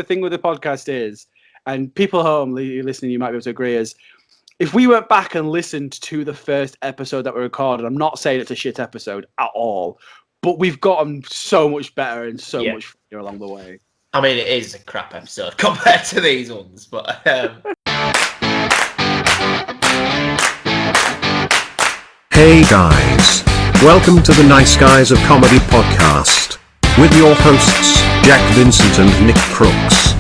thing with the podcast is, and people home listening, you might be able to agree, is if we went back and listened to the first episode that we recorded, I'm not saying it's a shit episode at all, but we've gotten so much better and so much funnier along the way. I mean, it is a crap episode compared to these ones, but... Hey guys, welcome to the Nice Guys of Comedy podcast, with your hosts, Jack, Vincent and Nick Crooks.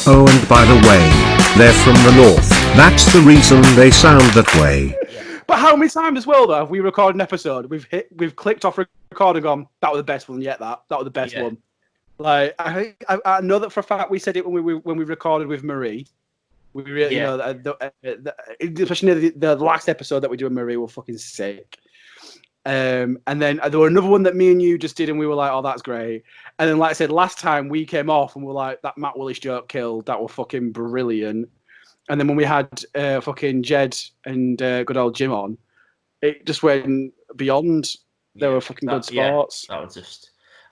Oh, and by the way, they're from the north, that's the reason they sound that way. But how many times as well, though, have we recorded an episode, we've clicked off record and gone, that was the best one yet, that was the best one. Like, I know that for a fact we said it when we recorded with Marie. We really, you know, especially the last episode that we do with Marie, were fucking sick. And then there were another one that me and you just did, and we were like, "Oh, that's great." And then, like I said, last time we came off and we were like, "That Matt Willis joke killed. That was fucking brilliant." And then when we had fucking Jed and good old Jim on, it just went beyond. They were fucking good spots. Yeah, that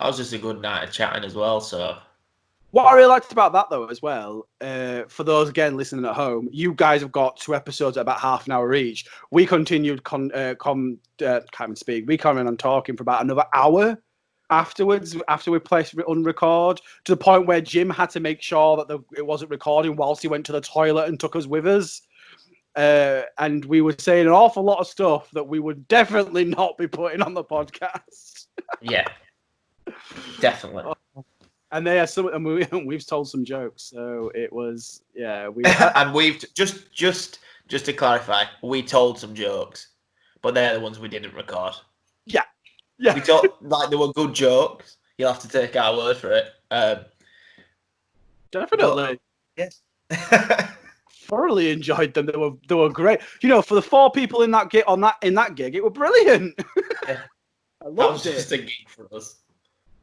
was just a good night of chatting as well. So. What I really liked about that, though, as well, for those, again, listening at home, you guys have got 2 episodes at about half an hour each. We continued, can't even speak, we carried on talking for about another hour afterwards, after we placed on record, to the point where Jim had to make sure that it wasn't recording whilst he went to the toilet and took us with us. And we were saying an awful lot of stuff that we would definitely not be putting on the podcast. Yeah, definitely. And they are some, and we've told some jokes, so it was and we've just to clarify, we told some jokes, but they're the ones we didn't record. Yeah. We told they were good jokes. You'll have to take our word for it. Definitely. Yes. Thoroughly enjoyed them. They were great. You know, for the 4 people in that gig in that gig, it were brilliant. Yeah. I loved that was it. Just a gig for us.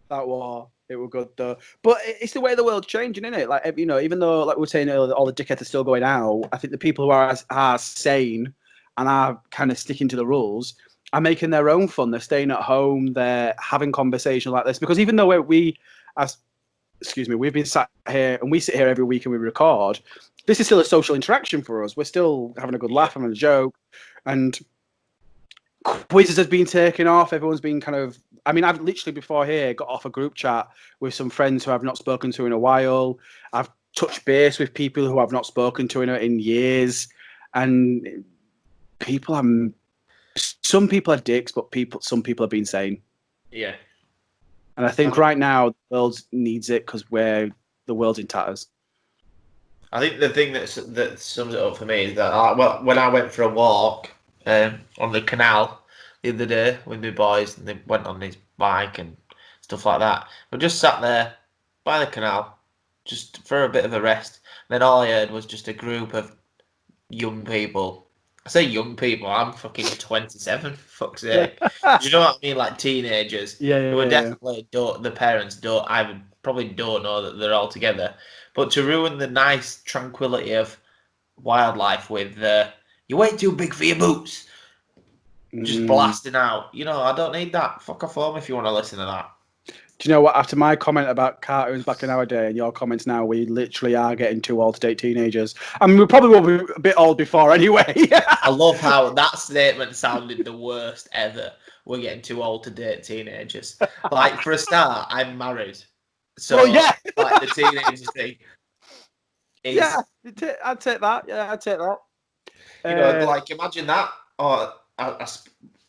That war. It were good though, but it's the way the world's changing, isn't it? Like, you know, even though, like we were saying earlier, all the dickheads are still going out, I think the people who are sane and are kind of sticking to the rules are making their own fun. They're staying at home. They're having conversations like this, because even though we've been sat here and we sit here every week and we record, this is still a social interaction for us. We're still having a good laugh, having a joke, and quizzes has been taken off. Everyone's been kind of. I mean, I've literally before here got off a group chat with some friends who I've not spoken to in a while. I've touched base with people who I've not spoken to in years, and some people are dicks, but some people are being sane. Yeah. And I think right now the world needs it because the world's in tatters. I think the thing that sums it up for me is that when I went for a walk on the canal the other day with my boys, and they went on his bike and stuff like that, but just sat there by the canal just for a bit of a rest. And then all I heard was just a group of young people. I say young people, I'm fucking 27, for fuck's sake. Do you know what I mean? Like teenagers. Definitely the parents probably don't know that they're all together. But to ruin the nice tranquility of wildlife with you're way too big for your boots. Just blasting out. You know, I don't need that. Fuck off home if you want to listen to that. Do you know what? After my comment about cartoons back in our day and your comments now, we literally are getting too old to date teenagers. I mean, we probably will be a bit old before anyway. I love how that statement sounded the worst ever. We're getting too old to date teenagers. Like, for a start, I'm married. So, like, the teenagers thing is... Yeah, I'd take that. Yeah, I'd take that. You know, like, imagine that. Or...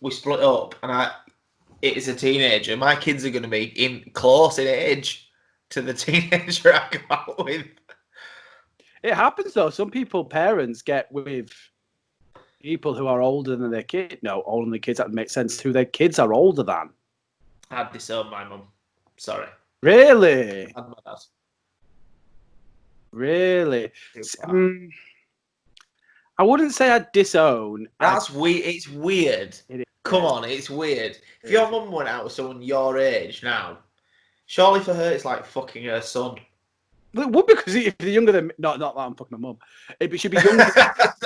we split up and it is a teenager. My kids are going to be close in age to the teenager I go out with. It happens though. Some parents get with people who are older than their kid. No, older than the kids. That makes sense. Who their kids are older than. I'd disown my mum. Sorry. Really? And my dad. Really? I wouldn't say I'd disown. That's weird. It's weird. Come on, it's weird. If your mum went out with someone your age now, surely for her it's like fucking her son. It would, because if they're younger than... Not that I'm fucking my mum. It should be younger.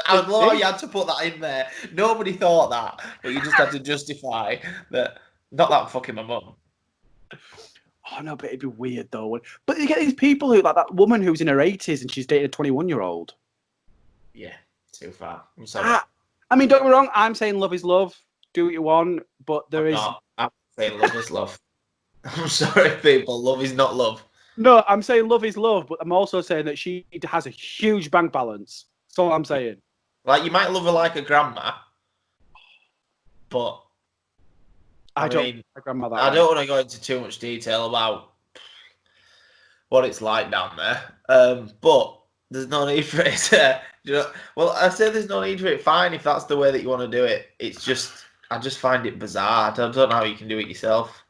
I know you had to put that in there. Nobody thought that, but you just had to justify that. Not that I'm fucking my mum. Oh no, but it'd be weird though. But you get these people who like that woman who's in her 80s and she's dating a 21-year-old. Yeah, too far. I'm sorry. I mean, don't get me wrong. I'm saying love is love. Do what you want, but I'm saying love is love. I'm sorry, people. Love is not love. No, I'm saying love is love, but I'm also saying that she has a huge bank balance. That's all I'm saying. Like, you might love her like a grandma, but I don't want to go into too much detail about what it's like down there. But there's no need for it. Well, I say there's no need for it. Fine, if that's the way that you want to do it. It's just, I just find it bizarre. I don't know how you can do it yourself.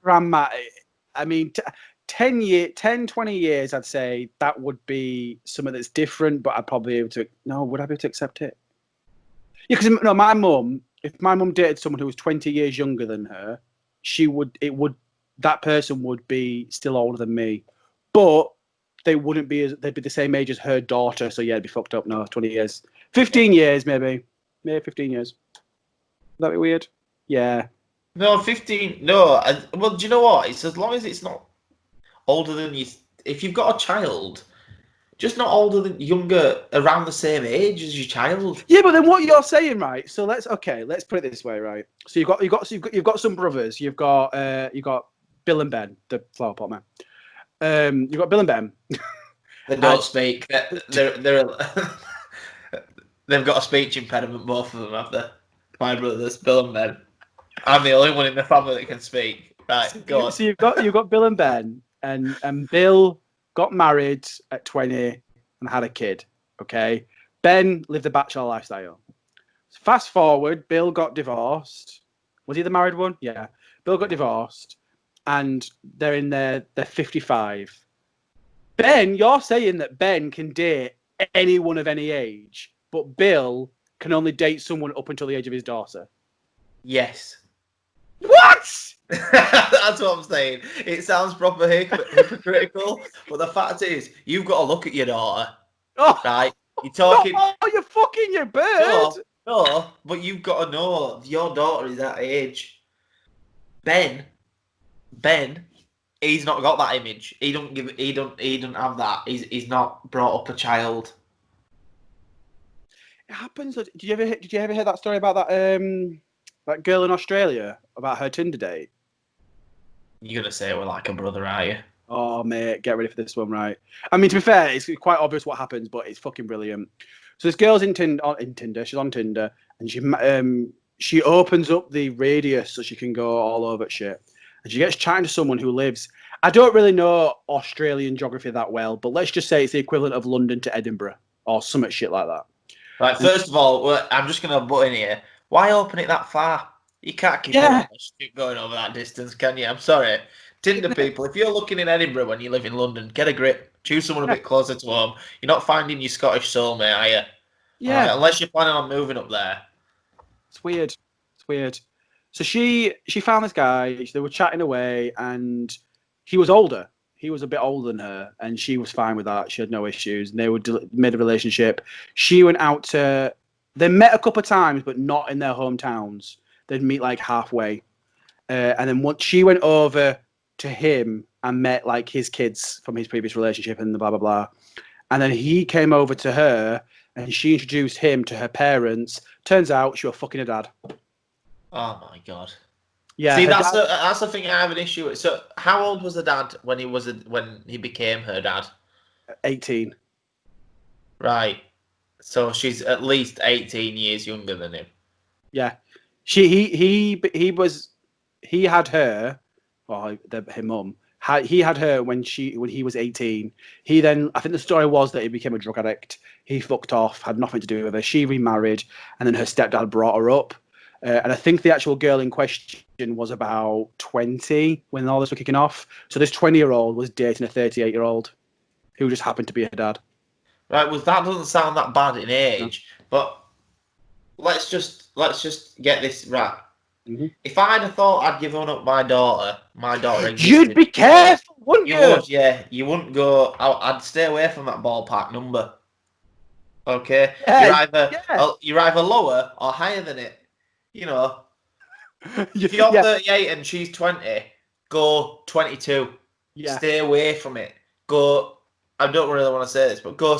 Grandma, I mean, 10, 20 years, I'd say that would be something that's different, but I'd probably be able to, would I be able to accept it? Yeah, because my mum, if my mum dated someone who was 20 years younger than her, that person would be still older than me, but they'd be the same age as her daughter. So yeah, it'd be fucked up. No, 20 years, 15 years, maybe 15 years. Would that be weird? Yeah. No, 15. No. Well, do you know what? It's as long as it's not older than you. If you've got a child, just not older than younger, around the same age as your child. Yeah, but then what you're saying, right? So let's put it this way, right? So you've got some brothers. You've got Bill and Ben, the flower pot man. You've got Bill and Ben. They don't speak. They've got a speech impediment. Both of them have they? My brothers, Bill and Ben. I'm the only one in the family that can speak. Right, go on. So you've got Bill and Ben, and Bill got married at 20 and had a kid. Okay, Ben lived a bachelor lifestyle. Fast forward, Bill got divorced. Was he the married one? Yeah. Bill got divorced, and they're 55. Ben, you're saying that Ben can date anyone of any age, but Bill can only date someone up until the age of his daughter. Yes. What? That's what I'm saying. It sounds proper hypocritical, but the fact is, you've got to look at your daughter. Oh, right? You're talking. You're fucking your bird. No, but you've got to know your daughter is that age. Ben, he's not got that image. He don't have that. He's not brought up a child. It happens. Did you ever hear that story about that girl in Australia about her Tinder date? You're gonna say we're like a brother, are you? Oh mate, get ready for this one, right? I mean, to be fair, it's quite obvious what happens, but it's fucking brilliant. So this girl's in Tinder. She's on Tinder, and she opens up the radius so she can go all over shit. And she gets chatting to someone who lives. I don't really know Australian geography that well, but let's just say it's the equivalent of London to Edinburgh or some shit like that. Right. First of all, I'm just gonna butt in here. Why open it that far? You can't keep going over that distance, can you? I'm sorry. Tinder people, if you're looking in Edinburgh when you live in London, get a grip. Choose someone a bit closer to home. You're not finding your Scottish soulmate, are you? Yeah. Right, unless you're planning on moving up there. It's weird. So she found this guy. They were chatting away, and he was older. He was a bit older than her, and she was fine with that. She had no issues. And they made a relationship. She went out they met a couple of times, but not in their hometowns. They'd meet like halfway. And then once she went over to him and met like his kids from his previous relationship and the blah, blah, blah. And then he came over to her and she introduced him to her parents. Turns out she was fucking her dad. Oh my God. Yeah. See, that's the thing I have an issue with. So how old was the dad when he became her dad? 18. Right. So she's at least 18 years younger than him. Yeah. He had her, or her mum. He had her when he was 18. He then, I think the story was that he became a drug addict. He fucked off, had nothing to do with her. She remarried, and then her stepdad brought her up. And I think the actual girl in question was about 20 when all this was kicking off. So this 20-year-old was dating a 38-year-old who just happened to be her dad. Right, well, that doesn't sound that bad in age, but let's just get this right. Mm-hmm. If I'd have thought I'd given up my daughter existed, you'd be careful, wouldn't you? You would, yeah. You wouldn't go. I'd stay away from that ballpark number. Okay, you're either lower or higher than it. You know, if you're 38 and she's 20, go 22. Yeah. Stay away from it. Go. I don't really want to say this, but go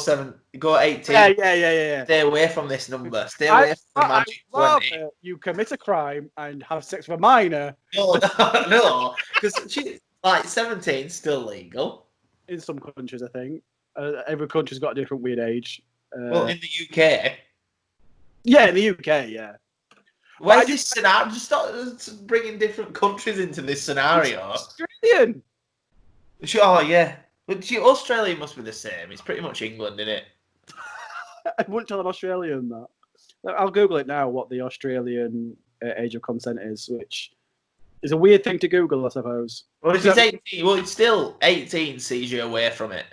18. Yeah. Stay away from this number. Stay away from the magic 20. Rather you commit a crime and have sex with a minor. No, because she like 17 still legal. In some countries, I think. Every country's got a different weird age. Well, in the UK. Yeah, in the UK, yeah. Where's this scenario? Just start bringing different countries into this scenario. Australian. Oh yeah, but Australia must be the same. It's pretty much England, isn't it? I wouldn't tell an Australian that. I'll Google it now. What the Australian age of consent is, which is a weird thing to Google, I suppose. Well, if it's 18, well, it's still 18 sees you away from it.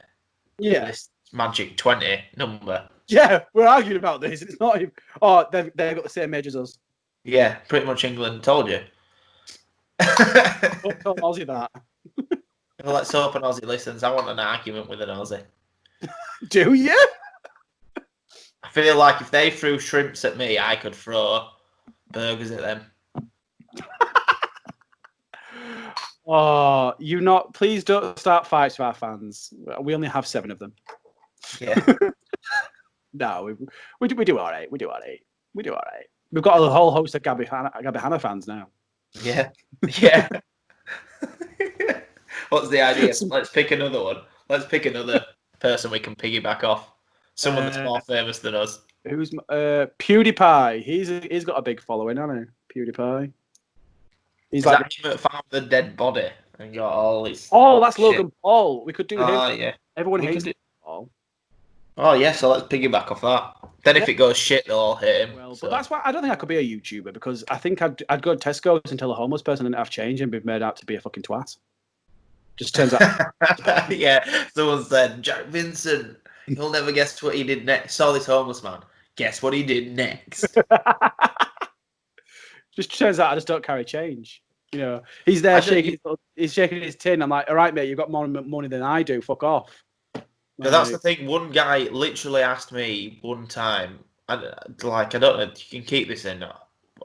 Yeah. This magic 20 number. Yeah, we're arguing about this. It's not even. Oh, they've got the same age as us. Yeah, pretty much England. Told you. Don't tell Aussie that. Well, let's hope an Aussie listens. I want an argument with an Aussie. Do you? I feel like if they threw shrimps at me, I could throw burgers at them. Oh, please don't start fights with our fans. We only have 7 of them. Yeah. No, we do all right. We do all right. We've got a whole host of Gabby Hanna fans now. Yeah. Yeah. What's the idea? Let's pick another one. Let's pick another person we can piggyback off. Someone that's more famous than us. Who's PewDiePie? He's got a big following, hasn't he? PewDiePie. He's like that found the dead body and got all his. Oh, that's shit. Logan Paul. We could do him. Oh yeah. Everyone hates Paul. Oh yeah, so let's piggyback off that. Then if it goes shit, they'll all hate him. Well, but that's why I don't think I could be a YouTuber, because I think I'd go to Tesco's and tell a homeless person and have change and be made out to be a fucking twat. Just turns out. Yeah, someone said, Jack Vincent, you'll never guess what he did next. Saw this homeless man. Guess what he did next. Just turns out I just don't carry change. You know, he's there shaking his tin. I'm like, all right, mate, you've got more money than I do. Fuck off. But that's the thing. One guy literally asked me one time, and like, I don't know, you can keep this in.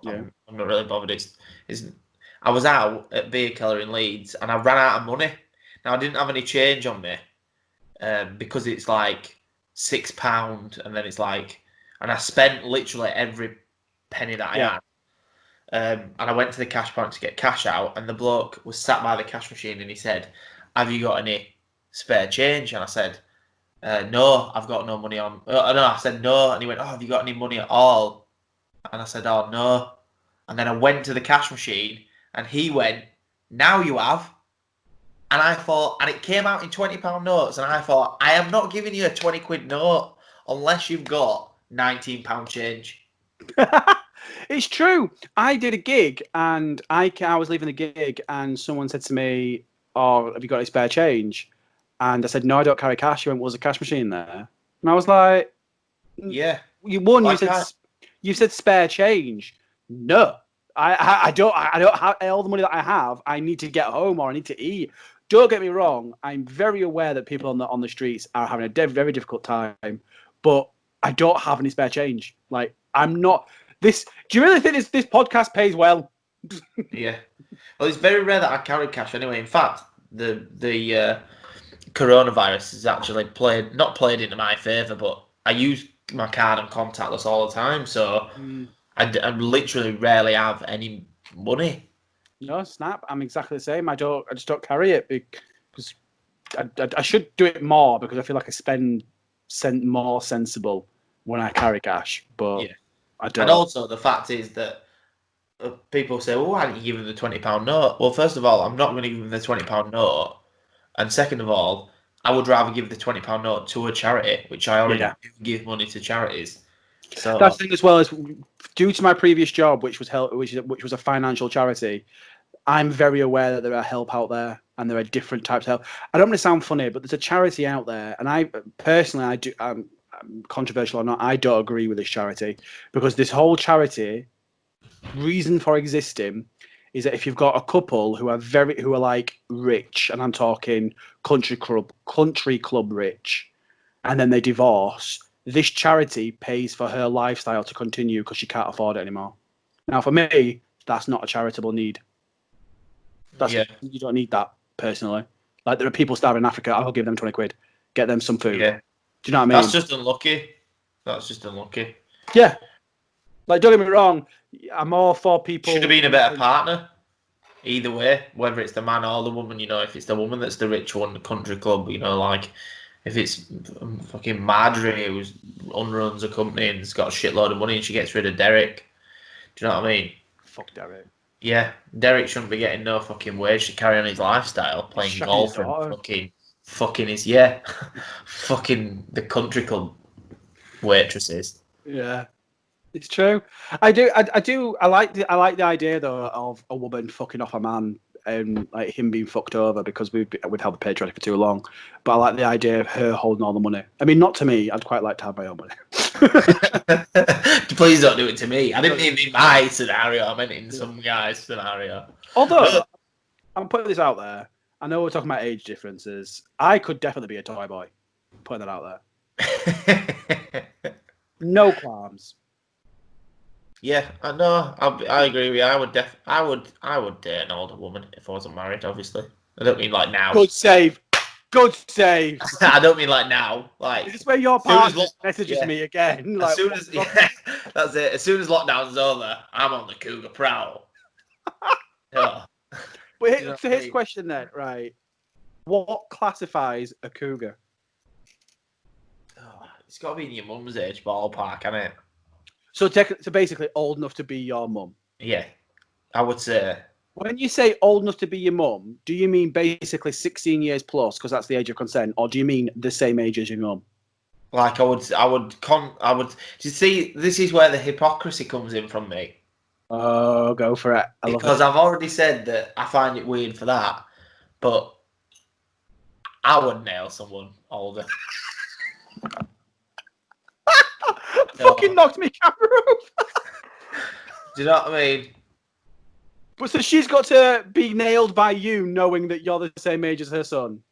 I'm not really bothered. I was out at Beer Keller in Leeds, and I ran out of money. Now I didn't have any change on me, because it's like £6, and then it's like, and I spent literally every penny that I had. And I went to the cash point to get cash out, and the bloke was sat by the cash machine, and he said, "Have you got any spare change?" And I said, "No, I've got no money on." No, I said no, and he went, "Oh, have you got any money at all?" And I said, "Oh, no." And then I went to the cash machine, and he went, "Now you have." And I thought, and it came out in £20 notes, and I thought, I am not giving you a 20 quid note unless you've got £19 change. It's true. I did a gig, and I was leaving the gig, and someone said to me, "Oh, have you got any spare change?" And I said, "No, I don't carry cash." He went, "Was a cash machine there?" And I was like, "Yeah." You said spare change. No, I don't have all the money that I have. I need to get home or I need to eat. Don't get me wrong. I'm very aware that people on the streets are having a very difficult time, but I don't have any spare change. Like, I'm not. Do you really think this podcast pays well? Yeah. Well, it's very rare that I carry cash anyway. In fact, the coronavirus has actually not played into my favour, but I use my card and contactless all the time, so I literally rarely have any money. No, snap. I'm exactly the same. I just don't carry it because I should do it more, because I feel like I spend more sensible when I carry cash, but. Yeah. And also the fact is that people say, "Well, why don't you give them the £20 note?" Well, first of all, I'm not going to give them the £20 note, and second of all, I would rather give the £20 note to a charity, which I already do give money to charities. So that's the thing as well, is due to my previous job, which was a financial charity. I'm very aware that there are help out there, and there are different types of help. I don't want to sound funny, but there's a charity out there, and I personally, controversial or not, I don't agree with this charity, because this whole charity reason for existing is that if you've got a couple who are like rich, and I'm talking country club rich, and then they divorce, this charity pays for her lifestyle to continue because she can't afford it anymore. Now, for me, that's not a charitable need. You don't need that personally. Like there are people starving in Africa. I'll give them 20 quid. Get them some food. Yeah. Do you know what I mean? That's just unlucky. Yeah. Like don't get me wrong. I'm all for people. Should have been a better partner. Either way, whether it's the man or the woman, if it's the woman that's the rich one, the country club, like if it's fucking Marjorie who runs a company and has got a shitload of money and she gets rid of Derek. Do you know what I mean? Fuck Derek. Yeah, Derek shouldn't be getting no fucking wage to carry on his lifestyle, playing golf and fucking his fucking the country club waitresses. Yeah. It's true. I like the idea though of a woman fucking off a man and like him being fucked over because we've held the patriarchy for too long. But I like the idea of her holding all the money. I mean, not to me. I'd quite like to have my own money. Please don't do it to me. I didn't mean in my scenario. I meant in some guy's scenario. Although I'm putting this out there. I know we're talking about age differences. I could definitely be a toy boy. Putting that out there. No qualms. Yeah, I know. I agree with you. I would date an older woman if I wasn't married. Obviously, I don't mean like now. Good save. I don't mean like now. Like is this where your partner messages me again? Like, as soon as that's it. As soon as lockdown's over, I'm on the cougar prowl. Yeah. But here's the question then, right? What classifies a cougar? Oh, it's got to be in your mum's age ballpark, hasn't it? So basically old enough to be your mum? Yeah, I would say. When you say old enough to be your mum, do you mean basically 16 years plus, because that's the age of consent, or do you mean the same age as your mum? Like I would. You see, this is where the hypocrisy comes in from me. Oh, go for it. Because I've already said that I find it weird for that, but I would nail someone older. Fucking knocked me camera off. Do you know what I mean? But so she's got to be nailed by you, knowing that you're the same age as her son.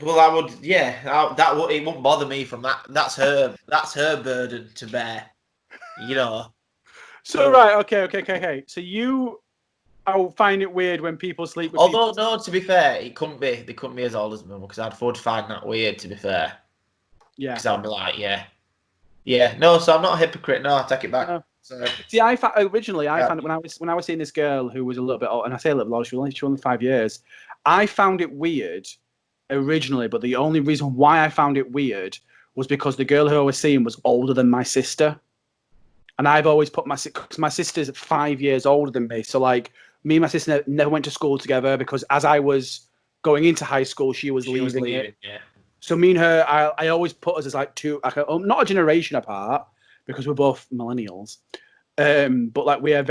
Well, I would. Yeah, it wouldn't bother me from that. That's her burden to bear. So right, okay. So I find it weird when people sleep with. Although no, to be fair, they couldn't be as old as me because I'd find that weird. To be fair. Yeah. Because I'd be like, yeah. No, so I'm not a hypocrite. No, I take it back. No. So. See, I found it when I was seeing this girl who was a little bit old, and I say a little old, she was only 5 years. I found it weird originally, but the only reason why I found it weird was because the girl who I was seeing was older than my sister, and I've always put my sister's 5 years older than me. So like me and my sister never went to school together because as I was going into high school, she was leaving it. Yeah. So me and her, I always put us as like not a generation apart because we're both millennials, but like we're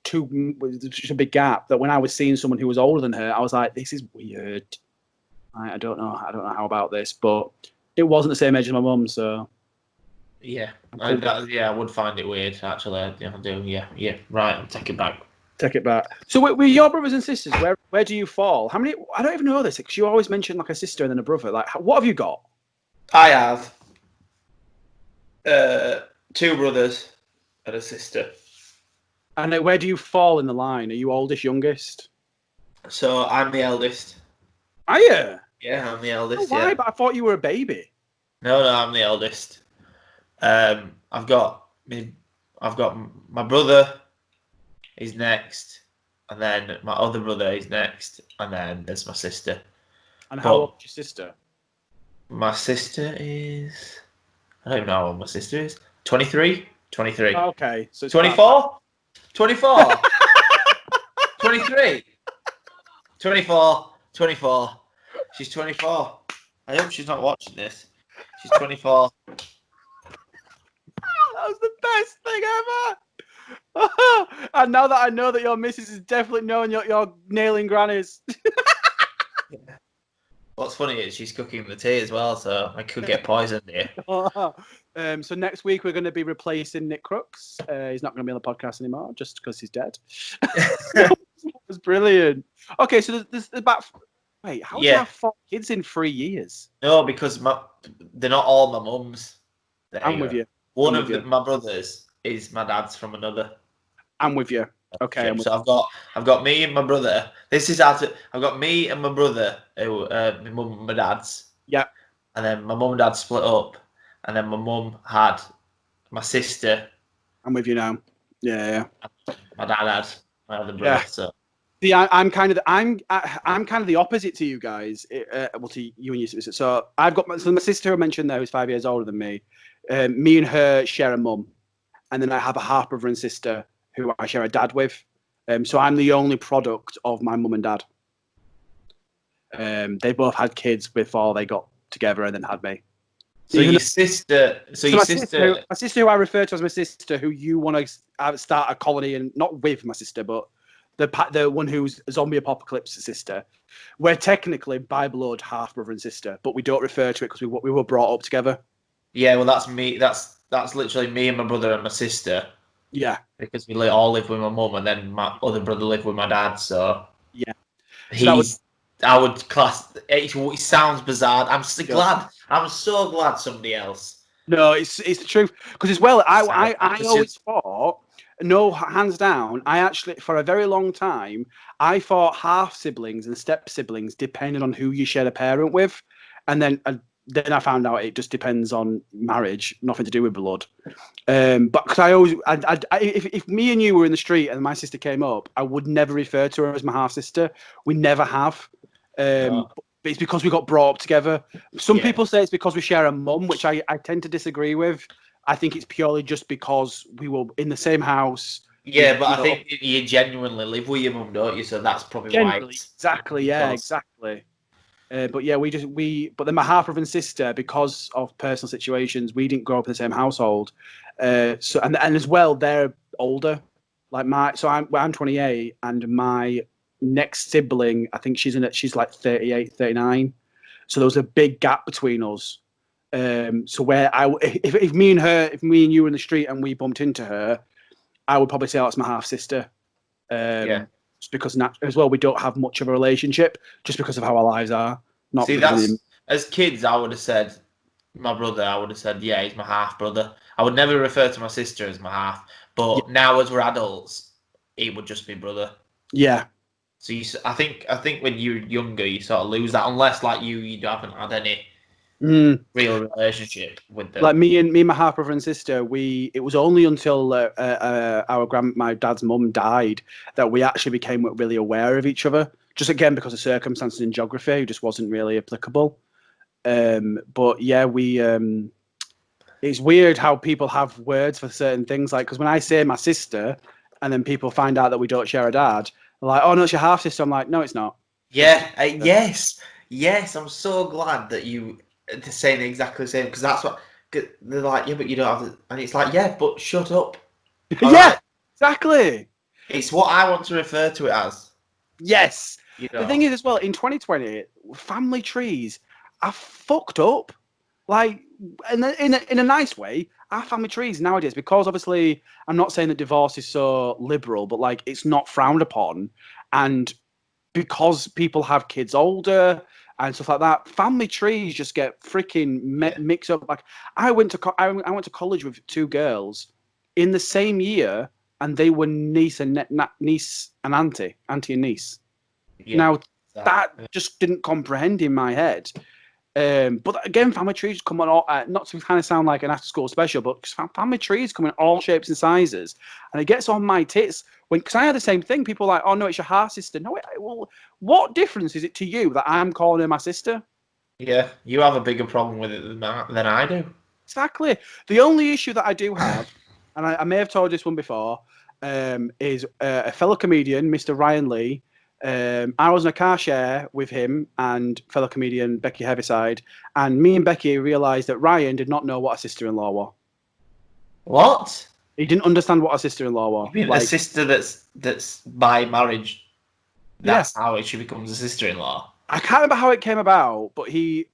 such a big gap that when I was seeing someone who was older than her, I was like, this is weird. I don't know how about this, but it wasn't the same age as my mum, so. Yeah, I would find it weird actually. I do. Yeah. Right, I'll take it back. Take it back. So with your brothers and sisters, where do you fall? How many? I don't even know this because you always mention like a sister and then a brother. Like, what have you got? I have 2 brothers and a sister. And where do you fall in the line? Are you oldest, youngest? So I'm the eldest. Are you? Yeah, I'm the eldest. Oh, why? Yeah. But I thought you were a baby. No, I'm the eldest. I've got my brother. Is next, and then my other brother is next, and then there's my sister. And how old is your sister? My sister is... I don't even know how old my sister is. 23? 23. Okay. So 24? 24? 23? 24. She's 24. I hope she's not watching this. She's 24. That was the best thing ever! And now that I know that your missus is definitely knowing you're nailing grannies. Yeah. What's funny is she's cooking the tea as well, so I could get poisoned here. So next week we're going to be replacing Nick Crooks. He's not going to be on the podcast anymore just because he's dead. It was brilliant. Okay, so there's about... Wait, how do you have 4 kids in 3 years? No, because they're not all my mum's. I'm with you. One of my brothers is my dad's from another. I'm with you. Okay. So I've got me and my brother. This is after I've got me and my brother, who my mum and my dad's. Yeah. And then my mum and dad split up, and then my mum had my sister. I'm with you now. Yeah. My dad had my other brother. Yeah. So See, I'm kind of the opposite to you guys. Well, to you and your sister. So I've got my sister who I mentioned there, who's 5 years older than me. Me and her share a mum, and then I have a half brother and sister who I share a dad with. So I'm the only product of my mum and dad. They both had kids before they got together and then had me. So your sister. My sister, who I refer to as my sister, who you want to start a colony, and not with my sister, but the one who's a zombie apocalypse sister. We're technically by blood half brother and sister, but we don't refer to it because we were brought up together. Yeah, well, that's me. That's literally me and my brother and my sister. Yeah, because we all live with my mum, and then my other brother lived with my dad. So yeah, I would class. It sounds bizarre. I'm so glad. I'm so glad somebody else. No, it's the truth. Because as well, I always thought, no, hands down, I actually, for a very long time, I thought half siblings and step siblings depended on who you share a parent with. And then I found out it just depends on marriage, nothing to do with blood. But because I always, if me and you were in the street and my sister came up, I would never refer to her as my half sister. We never have. But it's because we got brought up together. Some people say it's because we share a mum, which I tend to disagree with. I think it's purely just because we were in the same house. Yeah, but I think you genuinely live with your mum, don't you? So that's probably why. Exactly. Yeah, exactly. But yeah, but then my half brother and sister, because of personal situations, we didn't grow up in the same household. So and as well, they're older. Like I'm 28, and my next sibling, I think she's like 38, 39. So there was a big gap between us. So if me and you were in the street and we bumped into her, I would probably say that's my half sister. Just because as well we don't have much of a relationship, just because of how our lives are. As kids, I would have said my brother. I would have said he's my half brother. I would never refer to my sister as my half. But now as we're adults, it would just be brother. Yeah. So I think when you're younger, you sort of lose that unless like you haven't had any real relationship with them. Like me and my half brother and sister, it was only until my dad's mum died that we actually became really aware of each other. Just again because of circumstances and geography, it just wasn't really applicable. But yeah, it's weird how people have words for certain things. Like because when I say my sister, and then people find out that we don't share a dad. Like, oh no, it's your half sister. I'm like, no, it's not. Yeah, yes. I'm so glad that they're saying exactly the same because that's what they're like. Yeah, but you don't have, and it's like, yeah, but shut up. Yeah, exactly. It's what I want to refer to it as. Yes. The thing is, as well, in 2020, family trees are fucked up. Like, in a nice way, our family trees nowadays, because obviously, I'm not saying that divorce is so liberal, but like, it's not frowned upon. And because people have kids older and stuff like that, family trees just get freaking mixed up. Like, I went to college with two girls in the same year, and they were niece and auntie and niece. Yeah, now, that just didn't comprehend in my head. But again, family trees come on all, not to kind of sound like an after-school special, but family trees come in all shapes and sizes, and it gets on my tits because I had the same thing. People are like, "Oh no, it's your half sister." No, well, what difference is it to you that I'm calling her my sister? Yeah, you have a bigger problem with it than I do. Exactly. The only issue that I do have, and I may have told this one before, is a fellow comedian, Mr. Ryan Lee. I was in a car share with him and fellow comedian Becky Heaviside, and me and Becky realised that Ryan did not know what a sister-in-law was. What? He didn't understand what a sister-in-law was. You mean a sister that's by marriage? That's how she becomes a sister-in-law. I can't remember how it came about, but he.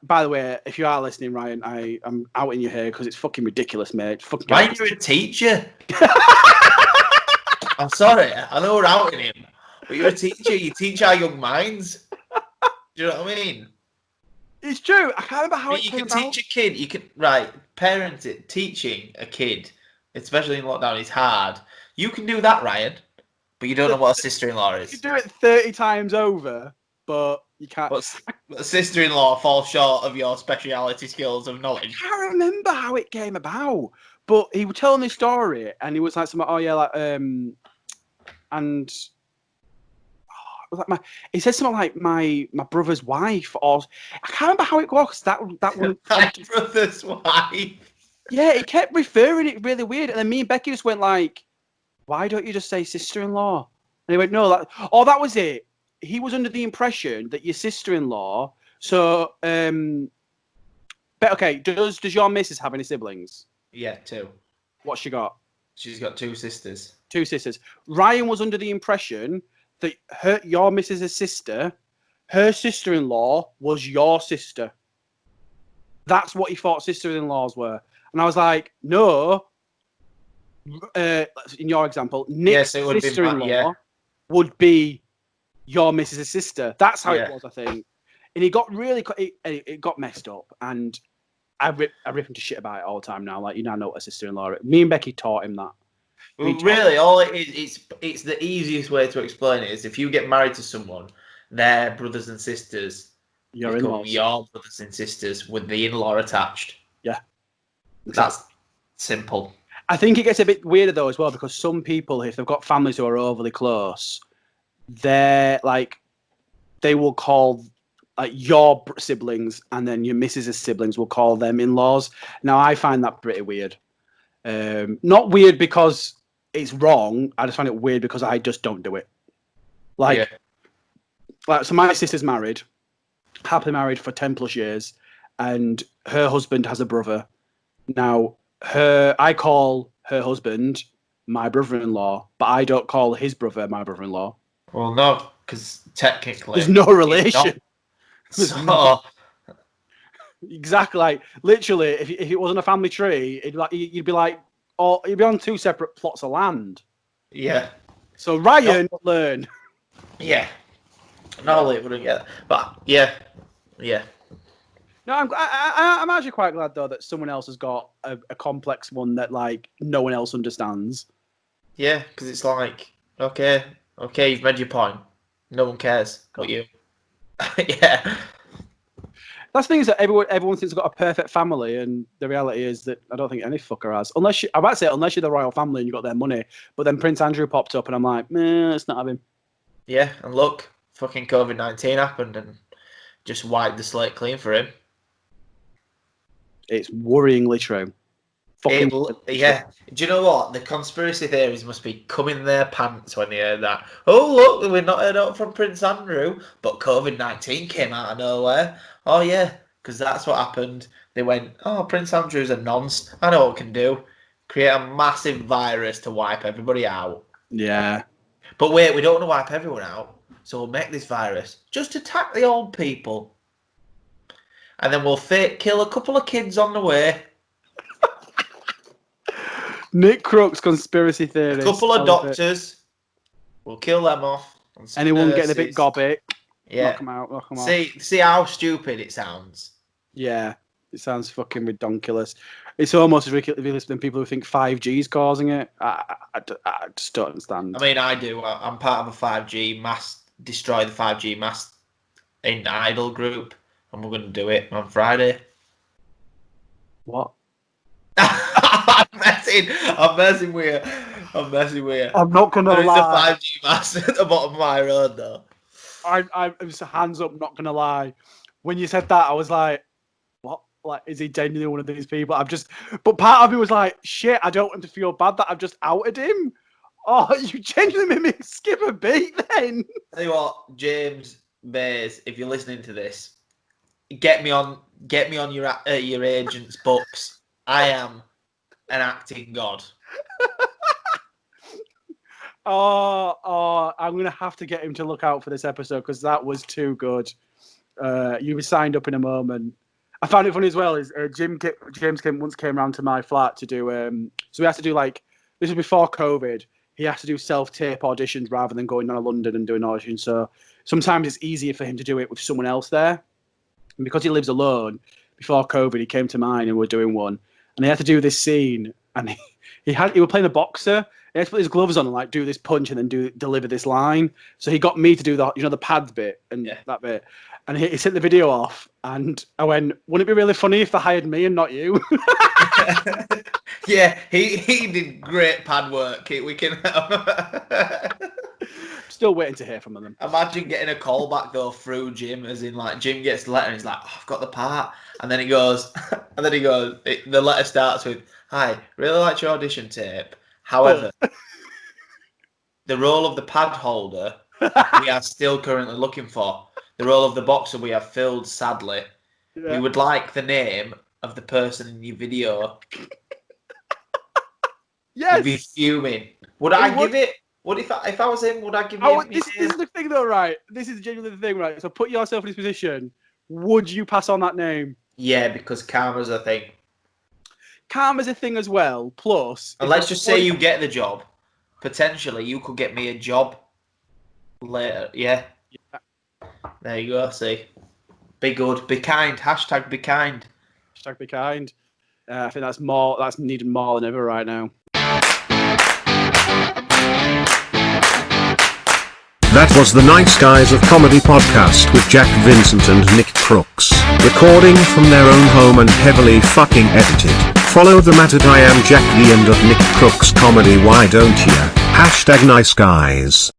By the way, if you are listening, Ryan, I'm outing you here because it's fucking ridiculous, mate. Ryan, you're a teacher. I'm sorry, I know we're outing him. But you're a teacher. You teach our young minds. Do you know what I mean? It's true. I can't remember how it came about. You can teach a kid. You can teaching a kid, especially in lockdown, is hard. You can do that, Ryan. But you don't know what a sister-in-law You is. do it 30 times over, but you can't. But a sister-in-law falls short of your speciality skills of I knowledge. can't remember how it came about, but he was telling this story, and he was like, something, oh yeah, like, and it was like he said something like my brother's wife, or I can't remember how it was. That one, My brother's wife. yeah, he kept referring it really weird, and then me and Becky just went like, why don't you just say sister-in-law? And he went, no, that was it. He was under the impression that your sister-in-law. So, but okay, does your missus have any siblings? Yeah, 2. What's she got? She's got 2 sisters. 2 sisters. Ryan was under the impression that your missus' sister, her sister-in-law was your sister. That's what he thought sister-in-laws were. And I was like, no. In your example, Nick's sister-in-law would be your missus' sister. That's how it was, I think. And he got really, it got messed up. And I rip him to shit about it all the time now. Like, you now know what a sister-in-law is. Me and Becky taught him that. Well, really, all it is, it's the easiest way to explain it is if you get married to someone, their brothers and sisters become your brothers and sisters with the in-law attached. Yeah. That's simple. I think it gets a bit weirder though as well, because some people, if they've got families who are overly close, they're like, they will call like your siblings, and then your missus' siblings will call them in-laws. Now I find that pretty weird. Not weird because it's wrong. I just find it weird because I just don't do it. Like so my sister's married, happily married for 10 plus years, and her husband has a brother. Now, I call her husband my brother-in-law, but I don't call his brother my brother-in-law. Well, no, because technically there's no relation. So... Exactly, like literally, if it wasn't a family tree, you'd be like, oh, you'd be on 2 separate plots of land. Yeah. So Ryan, learn. Yeah. No, it wouldn't get. But yeah. No, I'm actually quite glad though that someone else has got a complex one that like no one else understands. Yeah, because it's like, okay, you've made your point. No one cares but you. Yeah. That's the thing is that everyone thinks they've got a perfect family, and the reality is that I don't think any fucker has. Unless you're the royal family and you got their money. But then Prince Andrew popped up, and I'm like, let's not have him. Yeah, and look, fucking COVID-19 happened and just wiped the slate clean for him. It's worryingly true. Yeah. Do you know what? The conspiracy theories must be coming their pants when they heard that. Oh, look, we're not heard up from Prince Andrew, but COVID-19 came out of nowhere. Oh, yeah, because that's what happened. They went, oh, Prince Andrew's a nonce. I know what we can do. Create a massive virus to wipe everybody out. Yeah. But wait, we don't want to wipe everyone out, so we'll make this virus. Just attack the old people. And then we'll kill a couple of kids on the way. Nick Crooks conspiracy theories. A couple of doctors. We'll kill them off. Anyone getting a bit gobby. Yeah. Knock them out. See how stupid it sounds. Yeah. It sounds fucking ridiculous. It's almost as ridiculous than people who think 5G is causing it. I just don't understand. I mean, I do. I'm part of a 5G destroy the 5G mast in Idle group, and we're going to do it on Friday. What? I'm messing with you. I'm not going to lie. There is a 5G mast at the bottom of my road, though. I was hands up, not going to lie. When you said that, I was like, what? Like, is he genuinely one of these people? But part of me was like, shit, I don't want to feel bad that I've just outed him. Oh, you genuinely made me skip a beat then. Tell you what, James Bays, if you're listening to this, get me on your agent's books. I am an acting god. I'm going to have to get him to look out for this episode because that was too good. You were signed up in a moment. I found it funny as well. Is James once came around to my flat to do. So we had to do this was before COVID. He has to do self-tape auditions rather than going down to London and doing auditions. So sometimes it's easier for him to do it with someone else there. And because he lives alone, before COVID, he came to mine and we're doing one. And he had to do this scene. and he was playing a boxer. He had to put his gloves on and like do this punch and then deliver this line. So he got me to do the pads bit and that bit. And he sent the video off, and I went, "Wouldn't it be really funny if they hired me and not you?" Yeah, he did great pad work. We can Still waiting to hear from them. imagine getting a call back though through Jim, as in like Jim gets the letter and he's like, oh, "I've got the part," and then he goes, the letter starts with, "Hi, really liked your audition tape. However, the role of the pad holder we are still currently looking for. The role of the boxer we have filled, sadly. Yeah. We would like the name of the person in your video." Yes. You'd be fuming. Would I give it? What if I was him? Would I give him? This is the thing, though, right? This is genuinely the thing, right? So put yourself in his position. Would you pass on that name? Yeah, because karma's a thing. Karma's a thing as well. Plus, and let's just say you get the job. Potentially, you could get me a job later. Yeah. There you go. See, be good, be kind. Hashtag be kind. Hashtag be kind. I think that's needed more than ever right now. That was the Nice Guys of Comedy podcast with Jack Vincent and Nick Crooks, recording from their own home and heavily fucking edited. Follow them at I am Jack the and at Nick Crooks Comedy. Why don't ya? Hashtag Nice Guys.